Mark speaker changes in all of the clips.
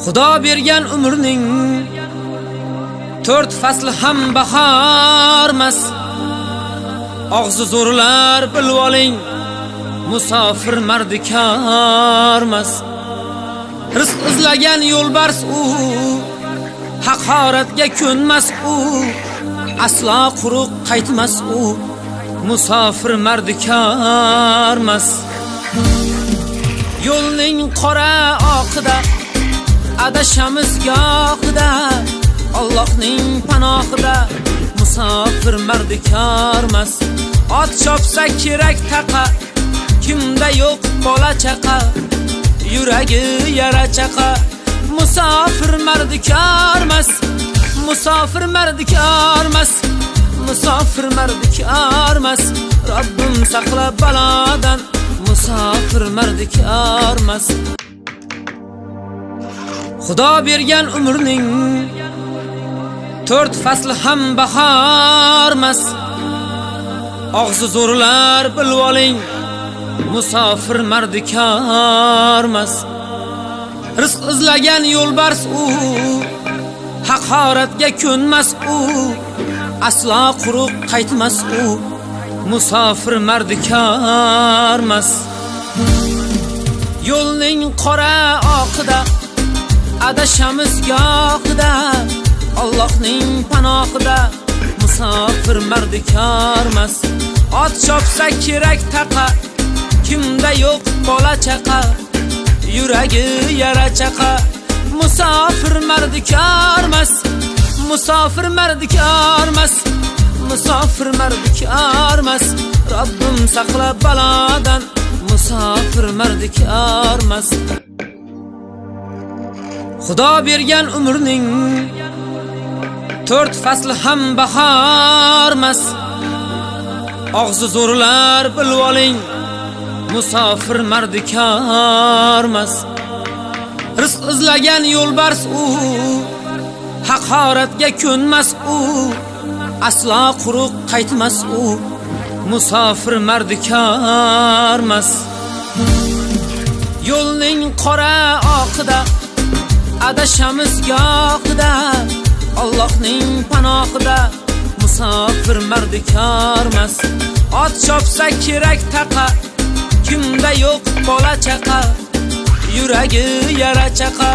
Speaker 1: Xudo bergan umrning 4 fasli ham bahormas. Og'zi zo'rlar bilib oling, musofir mardikormas. Rizq izlagan yo'lbars u, haqoratga ko'nmas u, aslo quruq qaytmas u, musofir mardikormas. Yo'lning qora oqida adashamiz gohida, Allohning panohida musofir mardikormas. Ot chopsa kerak taqa, kimda yo'q bola chaqa, yuragi yara chaqa, musofir mardikormas. Musofir mardikormas, musofir mardikormas. Robbim saqla balodan, musofir mardikormas. Xudo bergan umrning 4 fasli ham bahormas. Og'zi zo'rlar bilib oling, musofir mardikormas. Rizq izlagan yo'lbars u, haqoratga ko'nmas u, aslo quruq qaytmas u, musofir mardikormas. Yo'lning qora oqida adashamiz gohida, Allohning panohida musofir mardikormas. Ot chopsa kerak taqa, kimda yo'q bola chaqa, yuragi yara chaqa, musofir mardikormas. Musofir mardikormas, musofir mardikormas. Robbim saqla balodan, musofir mardikormas. Xudo bergan umrning 4 fasli ham bahormas. Og'zi zo'rlar bilib oling, musofir mardikormas. Rizq izlagan yo'lbars u, haqoratga ko'nmas u, aslo quruq qaytmas u, musofir mardikormas. Yo'lning qora oqida adashamiz gohida, Allohning panohida musofir mardikormas. Ot chopsa kerak taqa, kimda yo'q bola chaqa, yuragi yara chaqa,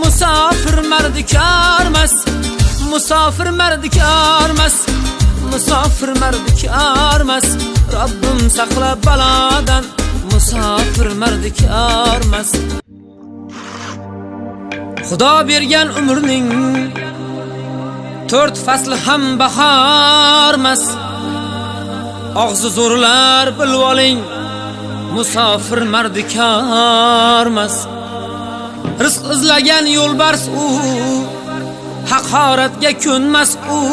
Speaker 1: musofir mardikormas. Musofir mardikormas, musofir mardikormas. Robbim saqla balodan, musofir mardikormas. Xudo bergan umrning 4 fasli ham bahormas. Og'zi zo'rlar bilib oling, musofir mardikormas. Rizq izlagan yo'lbars u, haqoratga ko'nmas u,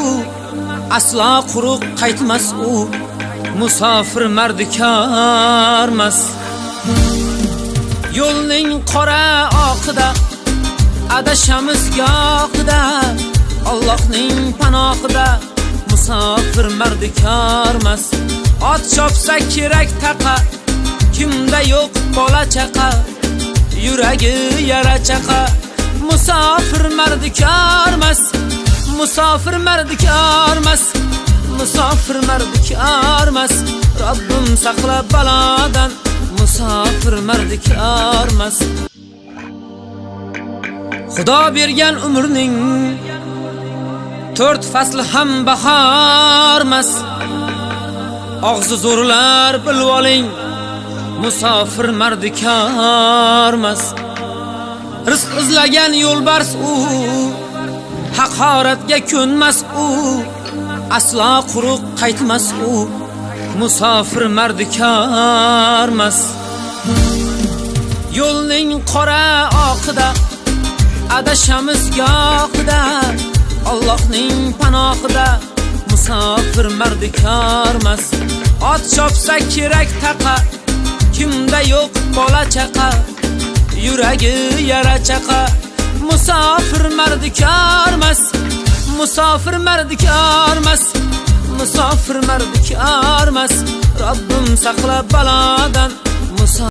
Speaker 1: aslo quruq qaytmas u, musofir mardikormas. Yo'lning qora oqida adashamiz gohida, Allohning panohida musofir mardikormas. Ot chopsa kerak taqa, kimda yo'q bola chaqa, yuragi yara chaqa, musofir mardikormas. Musofir mardikormas, musofir mardikormas. Robbim saqla balodan, musofir mardikormas. Xudo bergan umrning 4 fasli ham bahormas. Og'zi zo'rlar bilib oling, musofir mardikormas. Rizq izlagan yo'lbars u, haqoratga ko'nmas u, aslo quruq qaytmas u, musofir mardikormas. Yo'lning qora oqida adashamiz gohida, Allohning panohida musofir mardikormas. Ot chopsa kerak taqa, kimda yo'q bola chaqa, yuragi yara chaqa, musofir mardikormas. Robbim saqla balodan, musofir mardikormas. Musofir mardikormas. Xudo bergan umrning 4 fasli ham bahormas. Og'zi zo'rlar bilib oling, musofir mardikormas. Rizq izlagan yo'lbars u, haqoratga ko'nmas u, aslo quruq qaytmas u, musofir mardikormas. Yo'lning qora oqida adashamiz gohida, Allohning panohida musofir mardikormas. Ot chopsa kerak taqa, kimda yo'q bola chaqa, yuragi yara chaqa, musofir mardikormas. Musofir mardikormas, musofir mardikormas. Robbim saqla balodan,